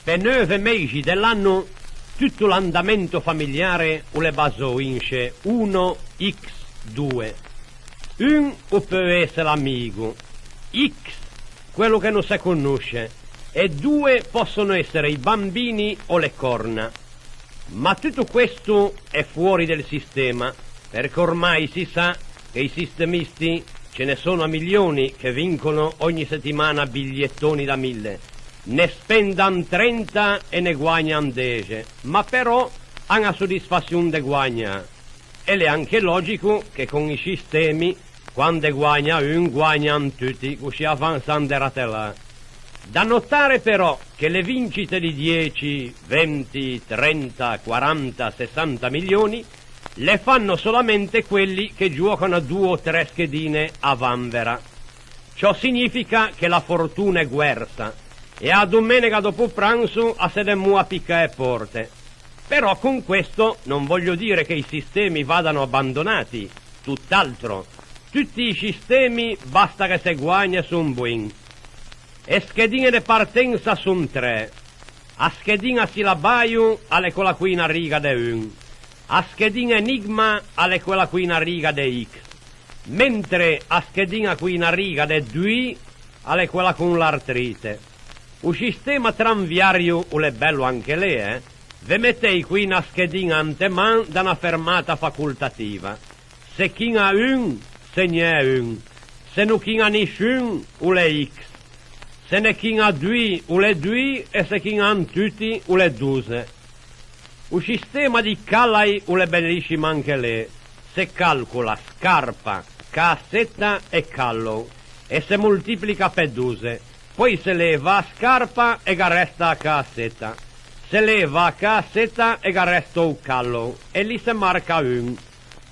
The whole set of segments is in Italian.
Per 9 mesi dell'anno tutto l'andamento familiare le basò in 1x2. Un può essere l'amico, x quello che non si conosce, e 2 possono essere i bambini o le corna. Ma tutto questo è fuori del sistema, perché ormai si sa che i sistemisti ce ne sono a milioni che vincono ogni settimana bigliettoni da 1000. Ne spendan 30 e ne guagnan 10, ma però hanno la soddisfazione de guagna. Ed è anche logico che con i sistemi, quando guagna un, guagnan tutti, così avanzano de ratella. Da notare però che le vincite di 10, 20, 30, 40, 60 milioni le fanno solamente quelli che giocano a 2 o 3 schedine a vanvera. Ciò significa che la fortuna è guerza e a domenica dopo pranzo a se ne a piccare porte. Però con questo non voglio dire che i sistemi vadano abbandonati, tutt'altro. Tutti i sistemi basta che se guagna son buoni. E schedine di partenza sono 3. A schedina silabaio alle quella qui in riga de 1. A schedina enigma alle quella qui in riga de x. Mentre a schedina qui in riga de 2 alle quella con l'artrite. Un sistema tranviario è bello anche lì, Ve mettei qui una schedina anteman da una fermata facoltativa. Se chi ha un, se ne è un. Se non chi ha nessun, è x. Se ne chi ha 2, è 2, e se chi ha tutti, è 12. Un sistema di calai è bellissimo anche lì. Se calcola scarpa, cassetta e callo, e se moltiplica per 12. Poi se leva scarpa e resta a cassetta. Se leva a cassetta e resta un callo, e lì se marca 1.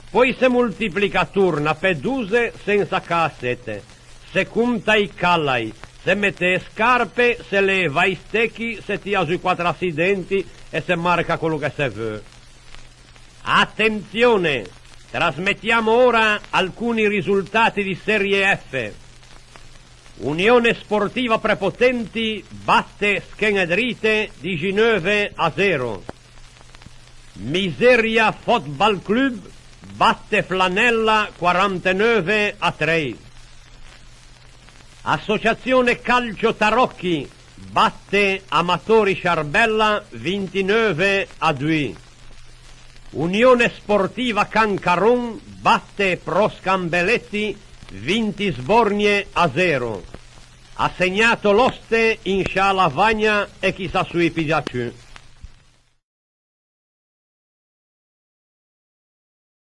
Poi se moltiplica turna per 12 senza cassette. Se conta i callai, se mette scarpe, se leva i stecchi, se tira sui 4 accidenti e se marca quello che si vuole. Attenzione! Trasmettiamo ora alcuni risultati di Serie F. Unione Sportiva Prepotenti batte Schenedrite 19-0. Miseria Football Club batte Flanella 49-3. Associazione Calcio Tarocchi batte Amatori Sciarbella 29-2. Unione Sportiva Cancaron batte Pro Scambelletti 20 Sbornie-0. Ha segnato l'oste in Scialavagna e chissà sui pigiacciù.